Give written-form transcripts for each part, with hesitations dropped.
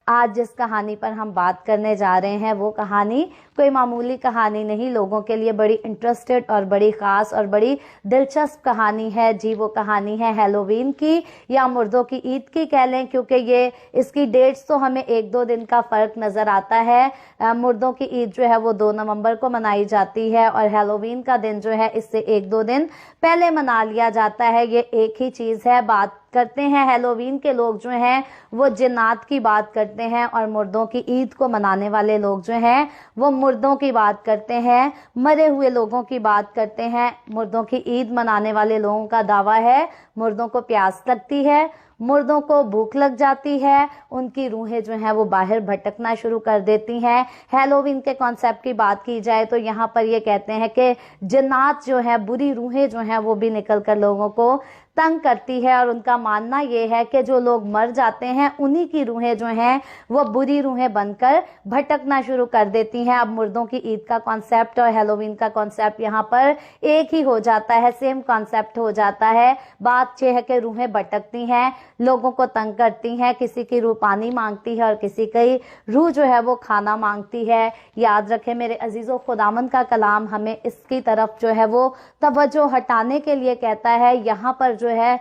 آج جس کہانی پر ہم بات کرنے جا رہے ہیں وہ کہانی کوئی معمولی کہانی نہیں، لوگوں کے لیے بڑی انٹرسٹڈ اور بڑی خاص اور بڑی دلچسپ کہانی ہے جی۔ وہ کہانی ہے ہیلووین کی یا مردوں کی عید کی کہہ لیں، کیونکہ اس کی ڈیٹس تو ہمیں 1-2 دن کا فرق نظر آتا ہے۔ مردوں کی عید جو ہے وہ 2 نومبر کو منائی جاتی ہے اور ہیلووین کا دن جو ہے اس سے 1-2 دن پہلے منا لیا جاتا ہے۔ یہ ایک ہی چیز ہے۔ بات کرتے ہیں ہیلووین کے لوگ جو ہیں وہ جنات کی بات کرتے ہیں، اور مردوں کی عید کو منانے والے لوگ جو ہیں وہ مردوں کی بات کرتے ہیں، مرے ہوئے لوگوں کی بات کرتے ہیں۔ مردوں کی عید منانے والے لوگوں کا دعویٰ ہے مردوں کو پیاس لگتی ہے، مردوں کو بھوک لگ جاتی ہے، ان کی روحیں جو ہیں وہ باہر بھٹکنا شروع کر دیتی ہیں۔ ہیلووین کے کانسیپٹ کی بات کی جائے تو یہاں پر یہ کہتے ہیں کہ جنات جو ہیں، بری روحیں جو ہیں وہ بھی نکل کر لوگوں کو تنگ کرتی ہے، اور ان کا ماننا یہ ہے کہ جو لوگ مر جاتے ہیں انہی کی روحیں جو ہیں وہ بری روحیں بن کر بھٹکنا شروع کر دیتی ہیں۔ اب مردوں کی عید کا کانسیپٹ اور ہیلووین کا کانسیپٹ یہاں پر ایک ہی ہو جاتا ہے، سیم کانسیپٹ ہو جاتا ہے۔ بات یہ ہے کہ روحیں بھٹکتی ہیں، لوگوں کو تنگ کرتی ہیں، کسی کی روح پانی مانگتی ہے اور کسی کی روح جو ہے وہ کھانا مانگتی ہے۔ یاد رکھیں میرے عزیزوں، خداوند کا کلام ہمیں اس کی طرف جو ہے وہ توجہ ہٹانے کے لیے کہتا ہے۔ یہاں پر جو ہے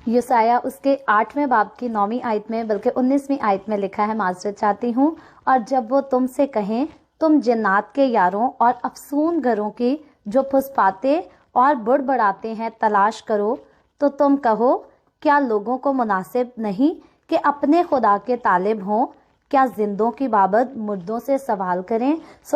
یسایہ اس کے 8ویں باب کی 9ویں آیت میں بلکہ 19ویں آیت میں لکھا ہے، معذرت چاہتی ہوں، اور جب وہ تم سے کہیں تم جنات کے یاروں اور افسون گھروں کی جو پھسپاتے اور بڑبڑاتے ہیں تلاش کرو، تو تم کہو کیا لوگوں کو مناسب نہیں کہ اپنے خدا کے طالب ہوں، کیا زندوں کی بابت مردوں سے سوال کریں۔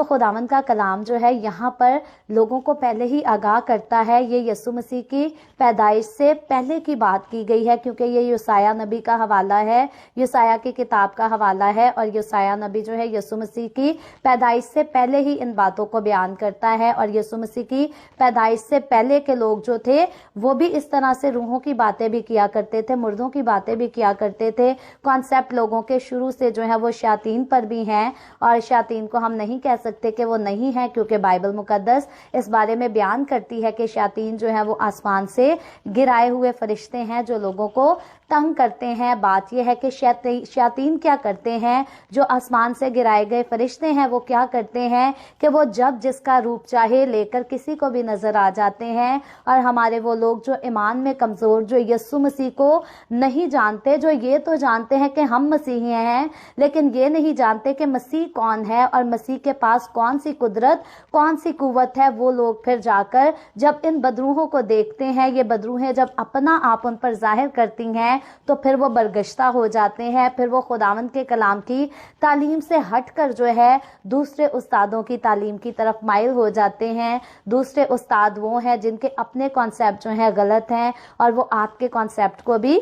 خداوند کا کلام جو ہے یہاں پر لوگوں کو پہلے ہی آگاہ کرتا ہے۔ یہ یسوع مسیح کی پیدائش سے پہلے کی بات کی گئی ہے، کیونکہ یہ یسایہ نبی کا حوالہ ہے، یسایہ کی کتاب کا حوالہ ہے، اور یسایہ نبی جو ہے یسوع مسیح کی پیدائش سے پہلے ہی ان باتوں کو بیان کرتا ہے۔ اور یسوع مسیح کی پیدائش سے پہلے کے لوگ جو تھے وہ بھی اس طرح سے روحوں کی باتیں بھی کیا کرتے تھے، مردوں کی باتیں بھی کیا کرتے تھے۔ کانسیپٹ لوگوں کے شروع سے جو ہے وہ شیاطین پر بھی ہیں، اور شیاطین کو ہم نہیں کہہ سکتے کہ وہ نہیں ہیں، کیونکہ بائبل مقدس اس بارے میں بیان کرتی ہے کہ شیاطین جو ہے وہ آسمان سے گرائے ہوئے فرشتے ہیں جو لوگوں کو تنگ کرتے ہیں۔ بات یہ ہے کہ شیاطین کیا کرتے ہیں، جو آسمان سے گرائے گئے فرشتے ہیں وہ کیا کرتے ہیں کہ وہ جب جس کا روپ چاہے لے کر کسی کو بھی نظر آ جاتے ہیں، اور ہمارے وہ لوگ جو ایمان میں کمزور، جو یسوع مسیح کو نہیں جانتے، جو یہ تو جانتے ہیں کہ ہم مسیحی ہیں لیکن یہ نہیں جانتے کہ مسیح کون ہے اور مسیح کے پاس کون سی قدرت، کون سی قوت ہے، وہ لوگ پھر جا کر جب ان بدروحوں کو دیکھتے ہیں، یہ بدروحیں جب اپنا آپ ان پر ظاہر کرتی ہیں تو پھر وہ برگشتہ ہو جاتے ہیں، پھر وہ خداوند کے کلام کی تعلیم سے ہٹ کر جو ہے دوسرے استادوں کی تعلیم کی طرف مائل ہو جاتے ہیں۔ دوسرے استاد وہ ہیں جن کے اپنے کانسیپٹ جو ہیں غلط ہیں، اور وہ آپ کے کانسیپٹ کو بھی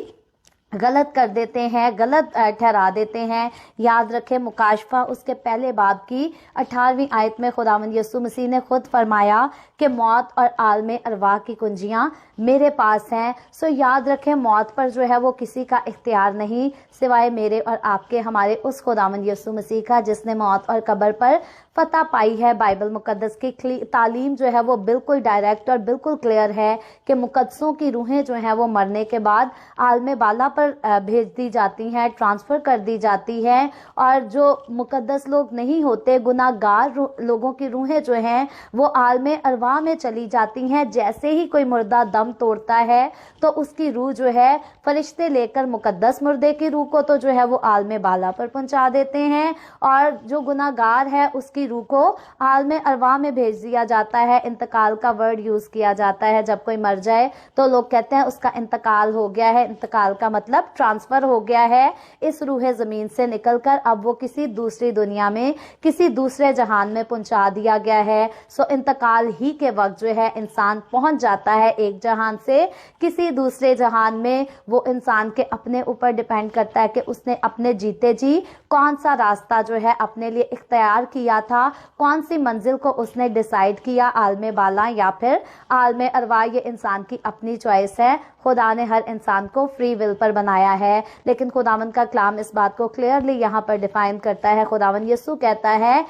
غلط کر دیتے ہیں، غلط ٹھہرا دیتے ہیں۔ یاد رکھیں مکاشفہ اس کے پہلے باب کی 18ویں آیت میں خداوند یسوع مسیح نے خود فرمایا کہ موت اور عالم ارواح کی کنجیاں میرے پاس ہیں۔ یاد رکھیں موت پر جو ہے وہ کسی کا اختیار نہیں سوائے میرے اور آپ کے، ہمارے اس خداوند یسوع مسیح کا جس نے موت اور قبر پر فتح پائی ہے۔ بائبل مقدس کی تعلیم جو ہے وہ بالکل ڈائریکٹ اور بالکل کلیئر ہے کہ مقدسوں کی روحیں جو ہیں وہ مرنے کے بعد عالم بالا پر بھیج دی جاتی ہیں، ٹرانسفر کر دی جاتی ہیں، اور جو مقدس لوگ نہیں ہوتے، گناہ گار لوگوں کی روحیں جو ہیں وہ عالم ارواح میں چلی جاتی ہیں۔ جیسے ہی کوئی مردہ دم توڑتا ہے تو اس کی روح جو ہے فرشتے لے کر مقدس مردے کی روح کو تو جو ہے وہ عالم بالا پر پہنچا دیتے ہیں، اور جو گناہ گار ہے اس کی روح کو عالم ارواح میں بھیج دیا جاتا ہے۔ انتقال کا ورڈ یوز کیا جاتا ہے، جب کوئی مر جائے تو لوگ کہتے ہیں اس کا انتقال ہو گیا ہے۔ انتقال کا مطلب ٹرانسفر ہو گیا ہے، اس روح زمین سے نکل کر اب وہ کسی دوسری دنیا میں، کسی دوسرے جہان میں پہنچا دیا گیا ہے۔ انتقال ہی کے وقت جو ہے انسان پہنچ جاتا ہے ایک جہان سے کسی دوسرے جہان میں۔ وہ انسان کے اپنے اوپر ڈیپینڈ کرتا ہے کہ اس نے اپنے جیتے جی کون سا راستہ جو ہے اپنے لیے اختیار کیا تھا، کون سی منزل کو اس نے ڈیسائیڈ کیا، عالم بالا یا پھر عالم ارواح۔ یہ انسان کی اپنی چوائس ہے، خدا نے ہر انسان کو فری ول پر بنایا ہے، لیکن خداوند کا کلام اس بات کو کلیئرلی یہاں پر ڈیفائن کرتا ہے۔ خداوند یسوع کہتا ہے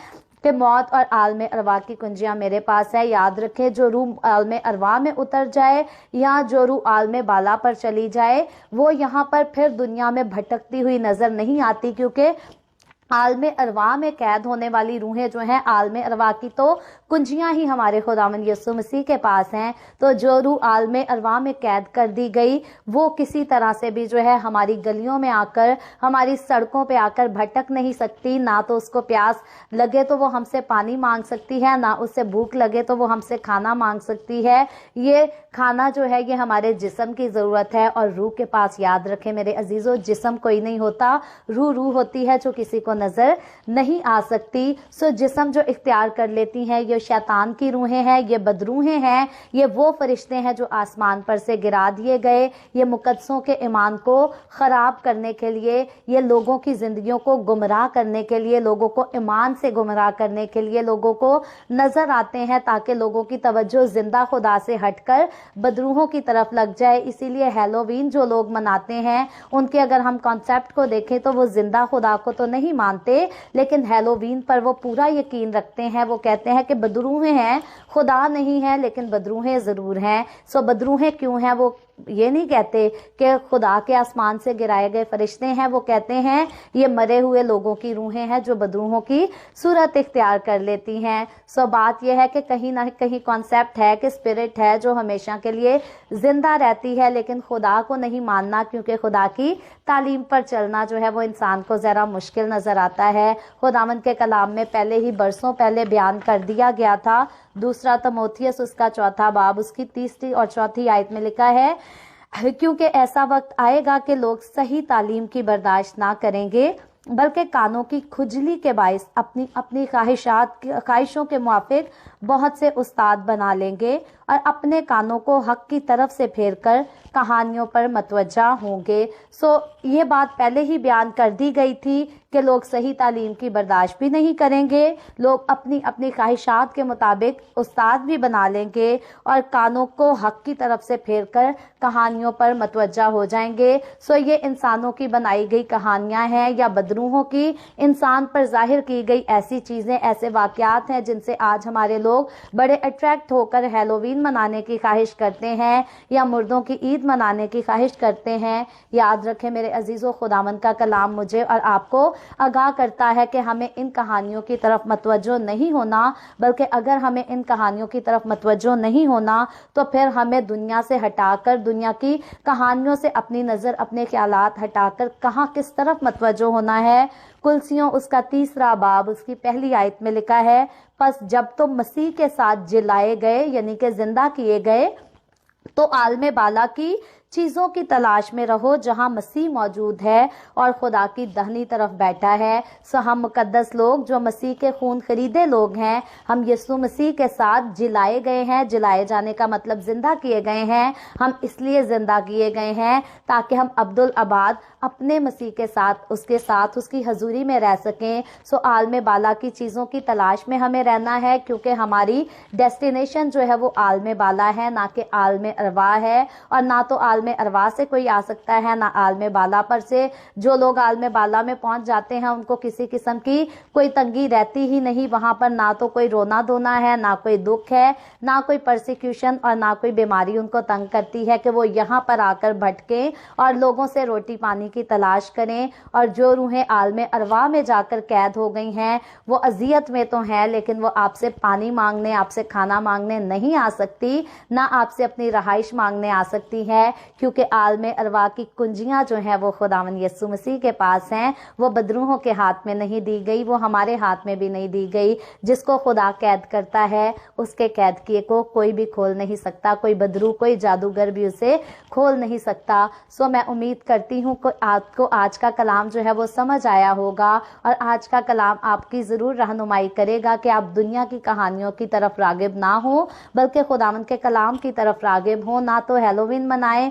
کہ موت اور عالم ارواح کی کنجیاں میرے پاس ہے. یاد رکھیں جو روح عالم ارواح میں اتر جائے یا جو روح عالم بالا پر چلی جائے وہ یہاں پر پھر دنیا میں بھٹکتی ہوئی نظر نہیں آتی، کیونکہ عالم ارواح میں قید ہونے والی روحیں جو ہیں عالم ارواح کی تو کنجیاں ہی ہمارے خداوند یسوع مسیح کے پاس ہیں. تو جو روح عالم ارواح میں قید کر دی گئی وہ کسی طرح سے بھی جو ہے ہماری گلیوں میں آ کر، ہماری سڑکوں پہ آ کر بھٹک نہیں سکتی. نہ تو اس کو پیاس لگے تو وہ ہم سے پانی مانگ سکتی ہے، نہ اسے بھوک لگے تو وہ ہم سے کھانا مانگ سکتی ہے. یہ کھانا جو ہے یہ ہمارے جسم کی ضرورت ہے اور روح کے پاس. یاد رکھیں میرے عزیزو، جسم کوئی نہیں ہوتا، روح ہوتی ہے جو کسی کو نظر نہیں آ سکتی. سو جسم جو اختیار کر لیتی ہیں یہ شیطان کی روحیں ہیں، یہ بدروحیں ہیں، یہ وہ فرشتے ہیں جو آسمان پر سے گرا دیے گئے. یہ مقدسوں کے ایمان کو خراب کرنے کے لیے، یہ لوگوں کی زندگیوں کو گمراہ کرنے کے لیے، لوگوں کو ایمان سے گمراہ کرنے کے لیے لوگوں کو نظر آتے ہیں تاکہ لوگوں کی توجہ زندہ خدا سے ہٹ کر بدروحوں کی طرف لگ جائے. اسی لیے ہیلووین جو لوگ مناتے ہیں ان کے اگر ہم کانسیپٹ کو دیکھیں تو وہ زندہ خدا کو تو نہیں مانتے، لیکن ہیلووین پر وہ پورا یقین رکھتے ہیں. وہ کہتے ہیں کہ بدروحیں ہیں، خدا نہیں ہے لیکن بدروحیں ضرور ہیں. سو بدروحیں کیوں ہیں؟ وہ یہ نہیں کہتے کہ خدا کے آسمان سے گرائے گئے فرشتے ہیں، وہ کہتے ہیں یہ مرے ہوئے لوگوں کی روحیں ہیں جو بدروحوں کی صورت اختیار کر لیتی ہیں. سو بات یہ ہے کہ کہیں نہ کہیں کانسیپٹ ہے کہ اسپرٹ ہے جو ہمیشہ کے لیے زندہ رہتی ہے، لیکن خدا کو نہیں ماننا، کیونکہ خدا کی تعلیم پر چلنا جو ہے وہ انسان کو ذرا مشکل نظر آتا ہے. خداوند کے کلام میں پہلے ہی برسوں پہلے بیان کر دیا گیا تھا. دوسرا تموتھیوس اس کا 4 باب اس کی 3 اور 4 آیت میں لکھا ہے، کیونکہ ایسا وقت آئے گا کہ لوگ صحیح تعلیم کی برداشت نہ کریں گے بلکہ کانوں کی کھجلی کے باعث اپنی خواہشوں کے موافق بہت سے استاد بنا لیں گے اور اپنے کانوں کو حق کی طرف سے پھیر کر کہانیوں پر متوجہ ہوں گے. سو یہ بات پہلے ہی بیان کر دی گئی تھی کہ لوگ صحیح تعلیم کی برداشت بھی نہیں کریں گے، لوگ اپنی خواہشات کے مطابق استاد بھی بنا لیں گے اور کانوں کو حق کی طرف سے پھیر کر کہانیوں پر متوجہ ہو جائیں گے. سو یہ انسانوں کی بنائی گئی کہانیاں ہیں یا بدروحوں کی انسان پر ظاہر کی گئی ایسی چیزیں، ایسے واقعات ہیں جن سے آج ہمارے لوگ بڑے اٹریکٹ ہو کر ہیلووین منانے کی خواہش کرتے ہیں یا مردوں کی عید منانے کی خواہش کرتے ہیں. یاد رکھیں میرے عزیزو، خداوند کا کلام مجھے اور آپ کو آگاہ کرتا ہے کہ ہمیں ان کہانیوں کی طرف متوجہ نہیں ہونا، بلکہ اگر ہمیں ان کہانیوں کی طرف متوجہ نہیں ہونا تو پھر ہمیں دنیا سے ہٹا کر، دنیا کی کہانیوں سے اپنی نظر، اپنے خیالات ہٹا کر کہاں کس طرف متوجہ ہونا ہے. کلسیوں اس کا 3 باب اس کی 1 آیت میں لکھا ہے، پس جب تم مسیح کے ساتھ جلائے گئے یعنی کہ زندہ کیے گئے تو عالم بالا کی چیزوں کی تلاش میں رہو جہاں مسیح موجود ہے اور خدا کی دہنی طرف بیٹھا ہے. سو ہم مقدس لوگ جو مسیح کے خون خریدے لوگ ہیں، ہم یسوع مسیح کے ساتھ جلائے گئے ہیں. جلائے جانے کا مطلب زندہ کیے گئے ہیں. ہم اس لیے زندہ کیے گئے ہیں تاکہ ہم عبدالآباد اپنے مسیح کے ساتھ اس کی حضوری میں رہ سکیں. سو عالم بالا کی چیزوں کی تلاش میں ہمیں رہنا ہے، کیونکہ ہماری ڈیسٹینیشن جو ہے وہ عالم بالا ہے، نہ کہ عالم ارواح ہے. اور نہ تو عالم ارواح سے کوئی آ سکتا ہے، نہ عالم بالا پر سے. جو لوگ عالم بالا میں پہنچ جاتے ہیں ان کو کسی قسم کی کوئی تنگی رہتی ہی نہیں. وہاں پر نہ تو کوئی رونا دھونا ہے، نہ کوئی دکھ ہے، نہ کوئی پرسیکیوشن اور نہ کوئی بیماری ان کو تنگ کرتی ہے کہ وہ یہاں پر آ کر بھٹکیں اور لوگوں سے روٹی پانی کی تلاش کریں. اور جو روحیں عالم ارواح میں جا کر قید ہو گئی ہیں وہ اذیت میں تو ہیں، لیکن وہ آپ سے پانی مانگنے، آپ سے کھانا مانگنے نہیں آ سکتی، نہ آپ سے اپنی رہائش مانگنے آ سکتی ہے، کیونکہ عالم ارواح کی کنجیاں جو ہیں وہ خداوند یسوع مسیح کے پاس ہیں. وہ بدروحوں کے ہاتھ میں نہیں دی گئی، وہ ہمارے ہاتھ میں بھی نہیں دی گئی. جس کو خدا قید کرتا ہے اس کے قید کیے کو کوئی بھی کھول نہیں سکتا، کوئی بدروح، کوئی جادوگر بھی اسے کھول نہیں سکتا. سو میں امید کرتی ہوں کہ آپ کو آج کا کلام جو ہے وہ سمجھ آیا ہوگا اور آج کا کلام آپ کی ضرور رہنمائی کرے گا کہ آپ دنیا کی کہانیوں کی طرف راغب نہ ہوں بلکہ خداوند کے کلام کی طرف راغب ہوں. نہ تو ہیلووین منائیں